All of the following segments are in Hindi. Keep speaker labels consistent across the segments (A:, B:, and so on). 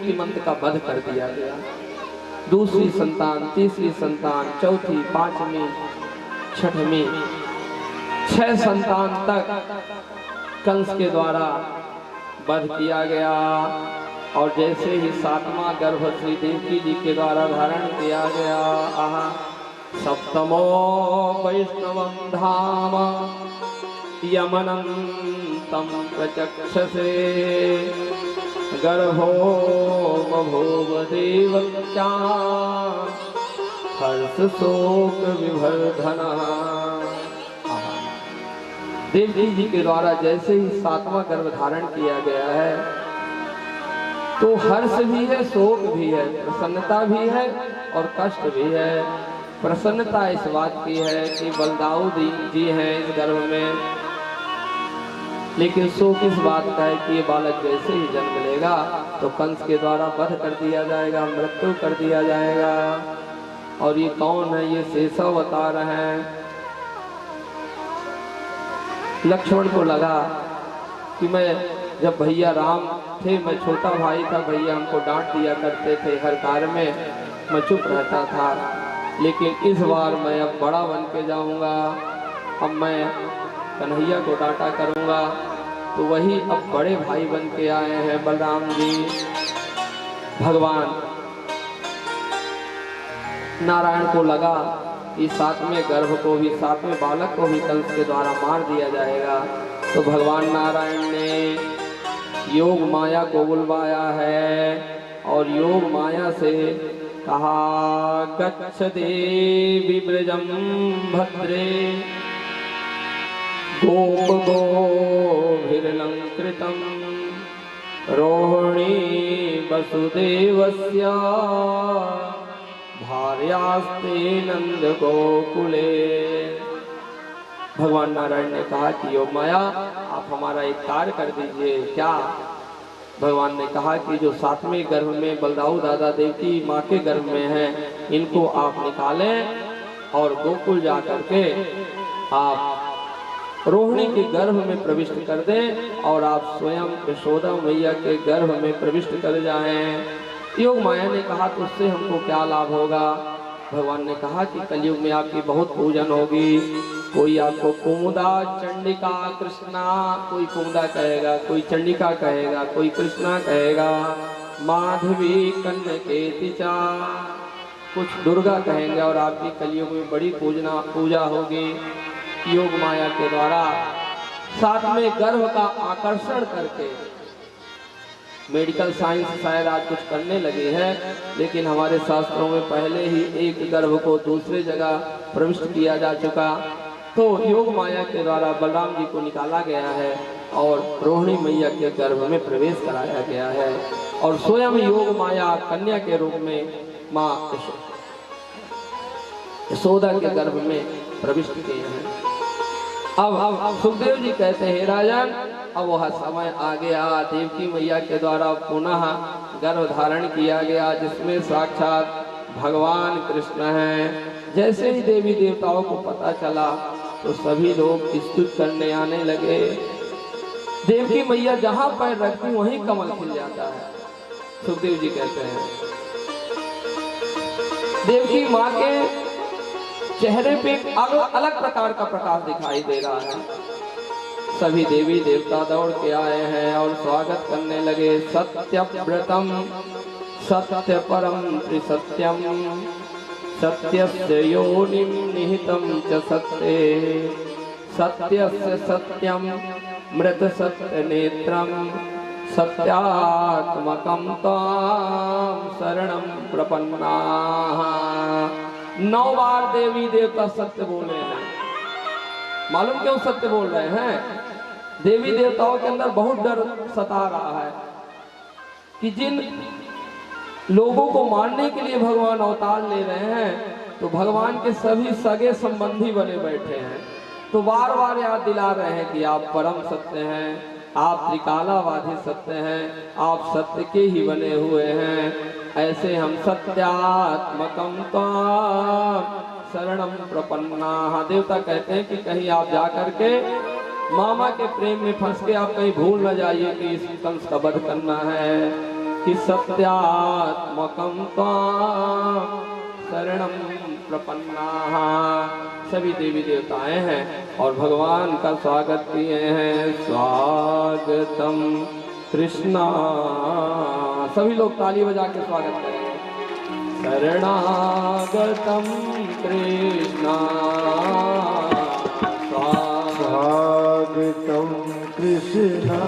A: कीमत का वध कर दिया गया। दूसरी संतान, तीसरी संतान, चौथी, पांचवी, छठवीं, 6 संतान तक कंस के द्वारा वध किया गया। और जैसे ही 7वां गर्भ श्री देवकी जी के द्वारा धारण किया गया, आहा, सप्तमो वैष्णवं धाम यमनंतं प्रचक्षसे गर्भो बभूव देवक्या हर्ष शोक विवर्धना। देवकी जी के द्वारा जैसे ही 7वां गर्भ धारण किया गया है तो हर्ष भी है, शोक भी है, प्रसन्नता भी है और कष्ट भी है। प्रसन्नता इस बात की है कि बलदाऊ जी हैं इस गर्भ में, लेकिन शोक इस बात का है कि ये बालक जैसे ही जन्म लेगा तो कंस के द्वारा वध कर दिया जाएगा, मृत्यु कर दिया जाएगा। और ये कौन है? ये शेषव अवतार हैं। लक्ष्मण को लगा कि मैं जब भैया राम थे, मैं छोटा भाई था, भैया हमको डांट दिया करते थे, हर कार्य में मैं चुप रहता था, लेकिन इस बार मैं अब बड़ा बन के जाऊंगा, अब मैं कन्हैया को डांटा करूंगा। तो वही अब बड़े भाई बन के आए हैं बलराम जी। भगवान नारायण को लगा कि 7वें गर्भ को भी, 7वें बालक को भी कंस के द्वारा मार दिया जाएगा। तो भगवान नारायण ने योग माया को बुलवाया है और योग माया से कहा, गच्छ देवी ब्रजम भद्रे गोप गोभिर्लंकृतं रोहिणी वसुदेवस्य भार्यास्ते नंद गोकुले। भगवान नारायण ने कहा कि योग माया आप हमारा एक कार्य कर दीजिए। क्या? भगवान ने कहा कि जो 7वें गर्भ में बलदाऊ दादा देवकी माँ के गर्भ में हैं, इनको आप निकालें और गोकुल जा करके आप रोहिणी के गर्भ में प्रविष्ट कर दें और आप स्वयं यशोदा मैया के गर्भ में प्रविष्ट कर जाएं। योग माया ने कहा तो उससे हमको क्या लाभ होगा? भगवान ने कहा कि कलयुग में आपकी बहुत पूजन होगी। कोई आपको कुमुदा, चंडिका, कृष्णा, कोई कुमुदा कहेगा, कोई चंडिका कहेगा, कोई कृष्णा कहेगा, माधवी, कन्यकेति चा, कुछ दुर्गा कहेंगे और आपकी कलयुग में बड़ी पूजा होगी। योग माया के द्वारा 7वें गर्भ का आकर्षण करके मेडिकल साइंस शायद आज कुछ करने लगी है, लेकिन हमारे शास्त्रों में पहले ही एक गर्भ को दूसरे जगह प्रविष्ट किया जा चुका। तो योग माया के द्वारा बलराम जी को निकाला गया है और रोहिणी मैया के गर्भ में प्रवेश कराया गया है और स्वयं योग माया कन्या के रूप में माँ यशोदा के गर्भ में प्रविष्ट किए हैं। अब सुखदेव जी कहते हैं, राजन अब वह समय आ गया, देवकी मैया के द्वारा पुनः गर्भ धारण किया गया जिसमें साक्षात भगवान कृष्ण हैं। जैसे ही देवी देवताओं को पता चला तो सभी लोग स्तुति करने आने लगे। देवकी मैया जहां पैर रखती वहीं कमल खिल जाता है। सुखदेव जी कहते हैं, देवकी माँ के चेहरे पे अलग प्रकार का प्रकाश दिखाई दे रहा है। सभी देवी देवता दौड़ के आए हैं और स्वागत करने लगे। सत्यव्रतम सत्य परम त्रिसत्यम सत्यस्य योनिम निहितम च सत्ये सत्यस्य सत्यम मृत सत्य नेत्रम सत्यात्मकम ताम शरणम प्रपन्नाः। 9 बार देवी देवता सत्य बोले हैं। मालूम क्यों सत्य बोल रहे हैं? देवी देवताओं के अंदर बहुत डर सता रहा है कि जिन लोगों को मारने के लिए भगवान अवतार ले रहे हैं तो भगवान के सभी सगे संबंधी बने बैठे हैं। तो बार बार याद दिला रहे हैं कि आप परम सत्य हैं, आप त्रिकालावादी सत्य हैं, आप सत्य के ही बने हुए हैं। ऐसे हम सत्यात्मकम ताम शरणम प्रपन्नाः। देवता कहते हैं कि कहीं आप जा करके मामा के प्रेम में फंस के आप कहीं भूल न जाइए कि इस कंस का वध करना है। कि सत्यात्मकं त्वां शरणं प्रपन्नाः। सभी देवी देवताएं हैं और भगवान का स्वागत किए हैं। स्वागतम कृष्णा, सभी लोग ताली बजा के स्वागत करेंगे। शरणागतम कृष्णा,
B: स्वागतम कृष्णा,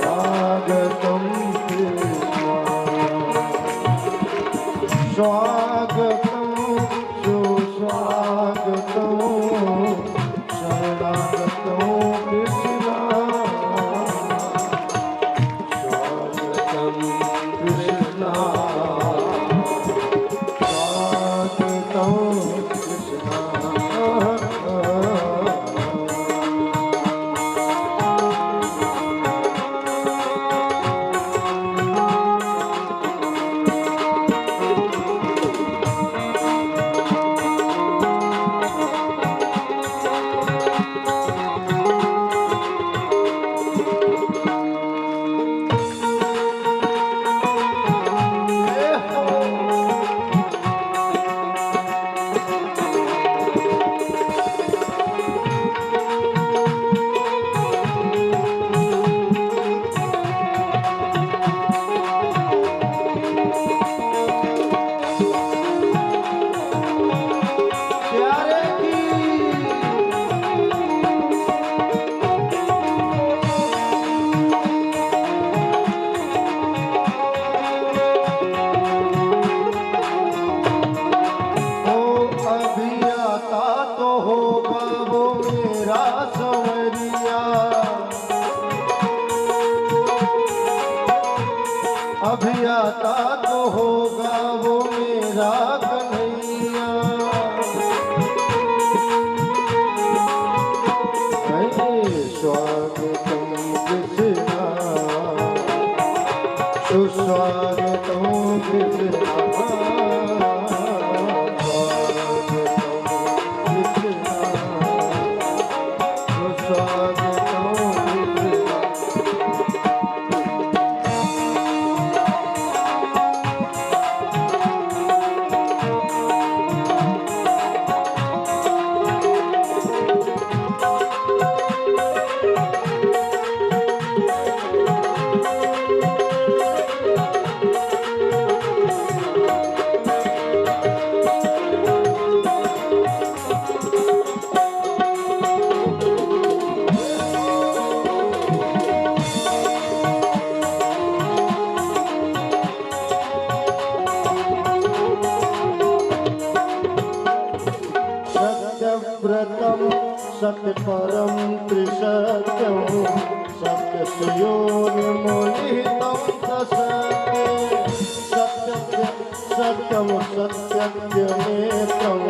B: स्वागतम कृष्णा, स्वागतम सुस्वागतम शरणागतम कृष्णा, स्वागतम कृष्णा, स्वागतम कृष्णा। अभी आता तो होगा वो मेरा कन्हैया। स्वागतम कृष्णा, सुस्वागतम कृष्णा, सत्यव्रतम सत्यपरम त्रिसत्यम सत्यस्योर्मोहितं ससत्ये सत्यम सत्यज्ञनेत्रं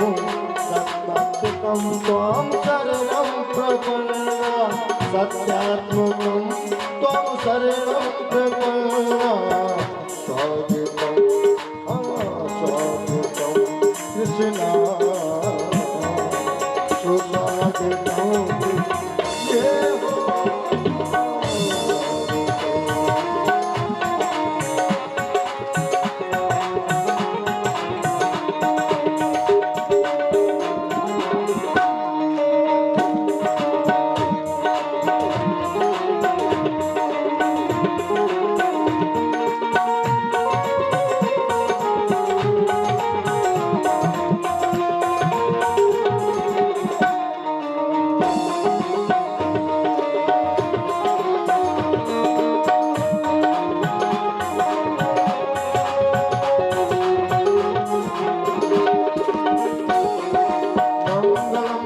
B: सत्यात्मकं त्वां शरणं प्रपन्ना। सत्यात्मकं त्वां शरणं प्रपन्ना। स्वागतं स्वागतं कृष्णा,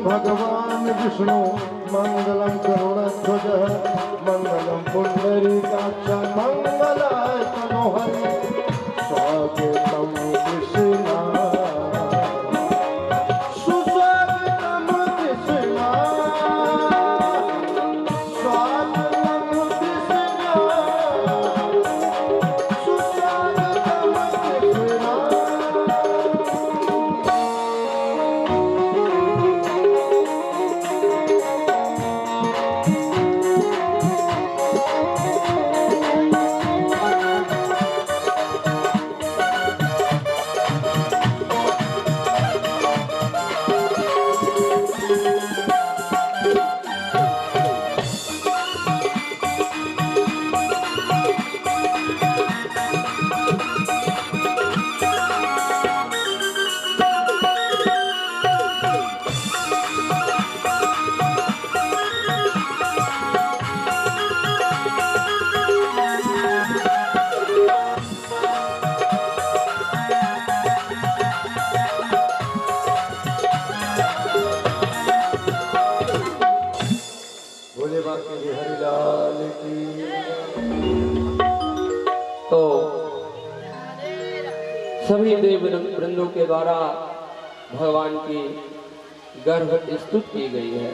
B: भगवान विष्णु मंगलम करुणध्वज मंगलम पुंडरीकाक्ष मंगलाय तनोहरि। स्वागतम कृष्णा, सुस्वागतम कृष्णा, स्वागतम कृष्णा, सुस्वागतम कृष्णा।
A: तो सभी देव वृंदों के द्वारा भगवान की गर्भ स्तुति की गई है।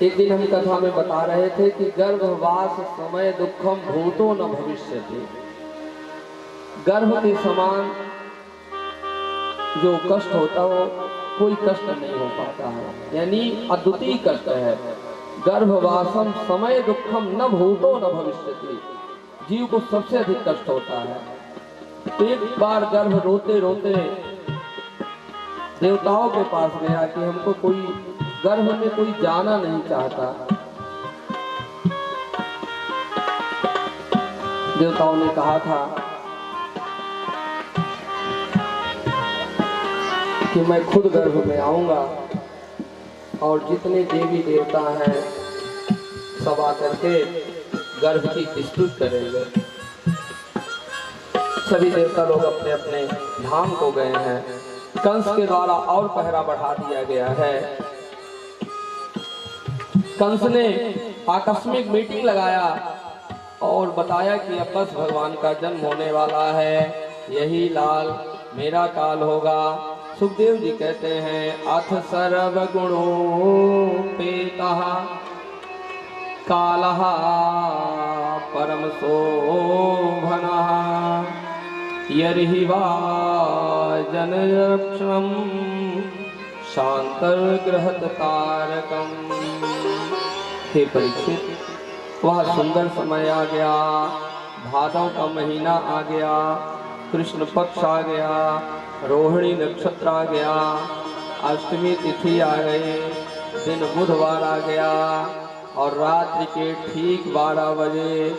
A: एक दिन हम कथा में बता रहे थे कि गर्भवास समय दुखम भूतो न भविष्यति। गर्भ के समान जो कष्ट होता हो कोई कष्ट नहीं हो पाता है, यानी अद्वितीय कष्ट है। गर्भवासम समय दुखम न भूतो न भविष्यति। जीव को सबसे अधिक कष्ट होता है। तो एक बार गर्भ रोते रोते देवताओं के पास गया कि हमको कोई गर्भ में कोई जाना नहीं चाहता। देवताओं ने कहा था कि मैं खुद गर्भ में आऊंगा और जितने देवी देवता हैं सब आकर के गर्भ की स्तुति करेंगे। सभी देवता लोग अपने अपने धाम को गए हैं। कंस के द्वारा और पहरा बढ़ा दिया गया है। कंस ने आकस्मिक मीटिंग लगाया और बताया कि अब बस भगवान का जन्म होने वाला है, यही लाल मेरा काल होगा। सुखदेव जी कहते हैं अथ सर्व गुणोपेतः कालः परम शोभनः यर्हि वा जनरक्षणं शांतर्गृहत तारकम। हे परीक्षित, वह सुंदर समय आ गया, भादव का महीना आ गया, कृष्ण पक्ष आ गया, रोहिणी नक्षत्र आ गया, अष्टमी तिथि आ गई, दिन बुधवार आ गया और रात्रि के ठीक 12 बजे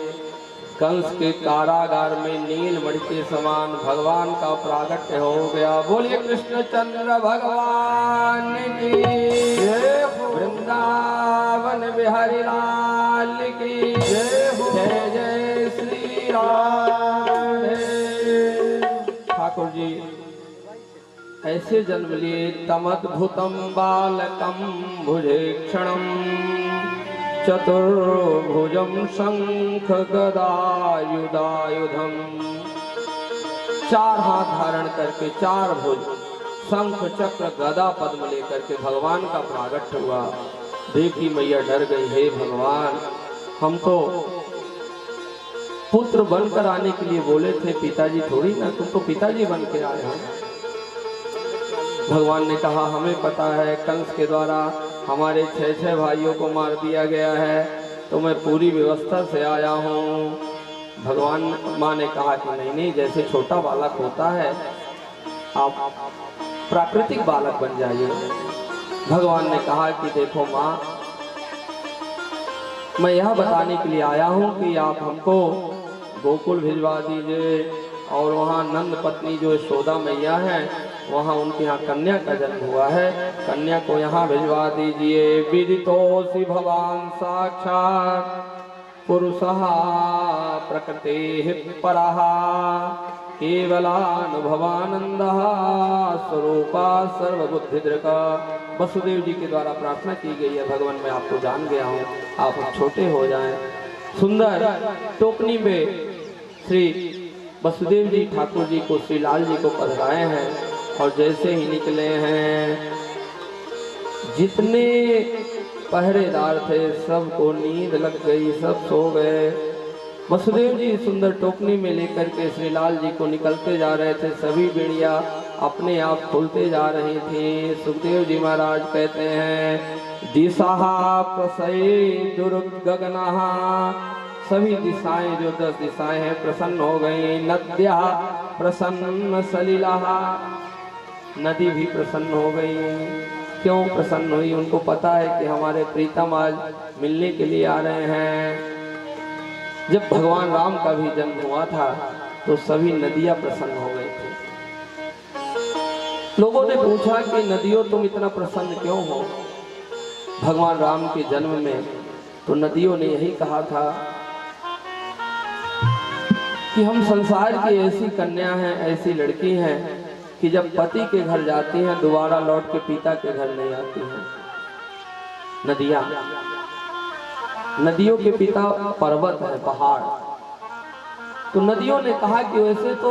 A: कंस के कारागार में नीलमणि के समान भगवान का प्रागट्य हो गया। बोलिए कृष्णचंद्र भगवान की जय, वृंदावन बिहारी लाल की जय, जय जय श्री राम। ठाकुर जी ऐसे जन्म लिए तमद्भुतम बालकम भुजेक्षणम चतुर्भुजम शंख गदायुधायुधम। 4 हाथ धारण करके 4 भुज शंख चक्र गदा पद्म लेकर के भगवान का प्रागट्य हुआ। देवी मैया डर गई, हे भगवान हम तो पुत्र बनकर आने के लिए बोले थे, पिताजी थोड़ी ना, तुम तो पिताजी बन के आए हो। भगवान ने कहा हमें पता है कंस के द्वारा हमारे 6 भाइयों को मार दिया गया है, तो मैं पूरी व्यवस्था से आया हूँ। भगवान माँ ने कहा कि नहीं नहीं, जैसे छोटा बालक होता है आप प्राकृतिक बालक बन जाइए। भगवान ने कहा कि देखो माँ, मैं यह बताने के लिए आया हूँ कि आप हमको गोकुल भिजवा दीजिए और वहाँ नंद पत्नी जो यशोदा मैया हैं वहाँ उनके यहाँ कन्या का जन्म हुआ है, कन्या को यहाँ भिजवा दीजिए। विदितोऽसि भवान साक्षात् पुरुषः प्रकृतेः परः केवलानुभवानंदः स्वरूपा सर्वबुद्धिदृक्। वसुदेव जी के द्वारा प्रार्थना की गई है, भगवान मैं आपको जान गया हूँ, आप छोटे हो जाएं। सुंदर टोकनी में श्री वसुदेव जी ठाकुर जी को श्री लाल जी को पधराए हैं और जैसे ही निकले हैं जितने पहरेदार थे सबको नींद लग गई, सब सो गए। वसुदेव जी सुंदर टोकनी में लेकर के श्री लाल जी को निकलते जा रहे थे, सभी बेड़िया अपने आप खुलते जा रही थी। सुखदेव जी महाराज कहते हैं दिशा प्रसय दुर्गगनः, सभी दिशाएं जो 10 दिशाएं हैं प्रसन्न हो गई। नद्या प्रसन्न सलिला, नदी भी प्रसन्न हो गई। क्यों प्रसन्न हुई? उनको पता है कि हमारे प्रीतम आज मिलने के लिए आ रहे हैं। जब भगवान राम का भी जन्म हुआ था तो सभी नदियां प्रसन्न हो गई थी। लोगों ने पूछा कि नदियों तुम इतना प्रसन्न क्यों हो भगवान राम के जन्म में? तो नदियों ने यही कहा था कि हम संसार की ऐसी कन्या हैं, ऐसी लड़की हैं कि जब पति के घर जाती हैं दोबारा लौट के पिता के घर नहीं आती हैं। नदियों के पिता पर्वत है, पहाड़। तो नदियों ने कहा कि वैसे तो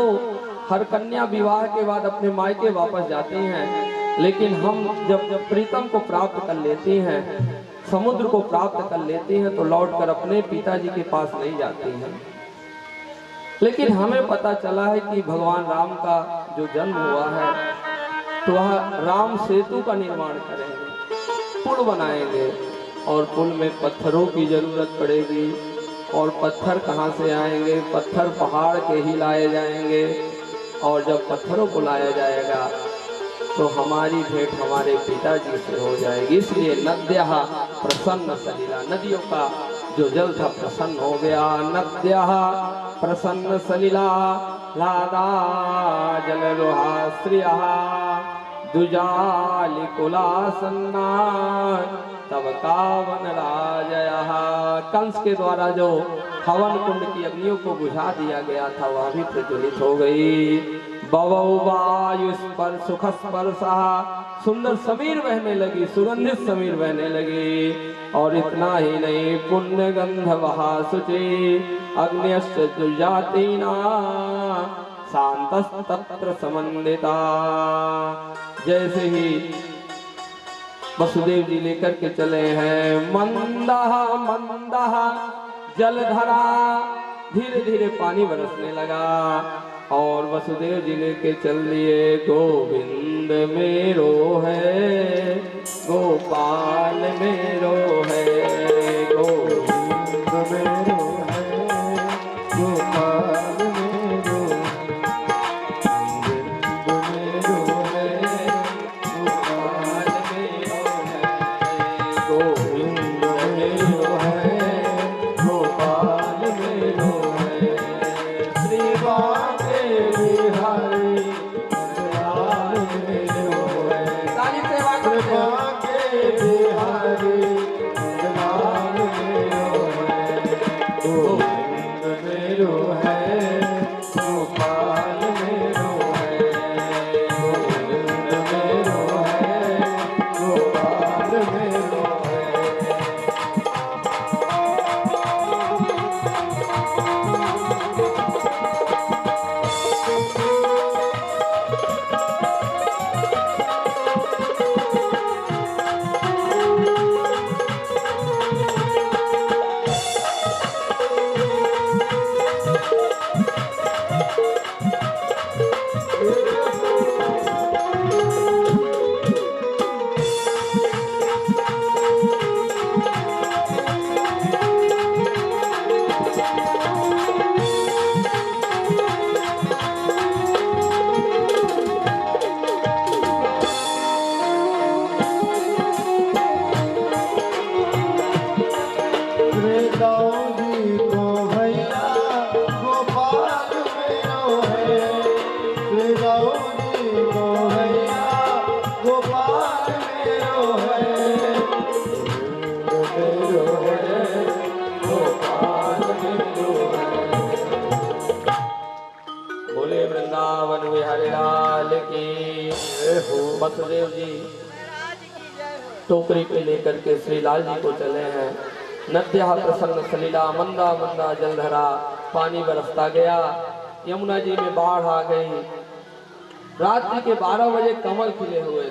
A: हर कन्या विवाह के बाद अपने मायके वापस जाती हैं, लेकिन हम जब प्रीतम को प्राप्त कर लेती हैं, समुद्र को प्राप्त कर लेती हैं, तो लौटकर अपने पिताजी के पास नहीं जाती हैं। लेकिन हमें पता चला है कि भगवान राम का जो जन्म हुआ है, तो वह राम सेतु का निर्माण करेंगे, पुल बनाएंगे, और पुल में पत्थरों की जरूरत पड़ेगी। और पत्थर कहाँ से आएंगे? पत्थर पहाड़ के ही लाए जाएंगे। और जब पत्थरों को लाया जाएगा तो हमारी भेंट हमारे पिताजी से हो जाएगी। इसलिए नद्यः प्रसन्न सलिला, नदियों का जो जल था प्रसन्न हो गया। नद्यः प्रसन्न सलिला लादा जल लोहा श्रियः दुजालिकुलासन्ना तब कावन राजयः। कंस के द्वारा जो हवन कुंड की अग्नियों को बुझा दिया गया था वह भी प्रज्वलित हो गई। बवौ वायु स्पर्श सुख स्पर्शः, सुंदर समीर बहने लगी, सुगंधित समीर बहने लगी। और इतना ही नहीं, पुण्य गंध वहा शुचि अग्न्यश्च दुर्जातिना शांतस्तत्र समन्विता। जैसे ही वसुदेव जी लेकर के चले हैं, मंदः मंदः जलधरा, धीरे धीरे पानी बरसने लगा। और वसुदेव जी लेके चल दिए। गोविंद मेरो है, गोपाल मेरो है, गोविंद मेरो है, गोपाल मेरो, गोविंद मेरो है, गोपाल मेरो है, गोविंद वृंदावन बिहारी लाल की। वसुदेव जी टोकरी पे लेकर के श्री लाल जी को चले हैं। नद्यः प्रसन्न सलिला, मंदा मंदा जलधरा, पानी बरसता गया। यमुना जी में बाढ़ आ गई। रात्रि के 12 बजे कमल खिले हुए।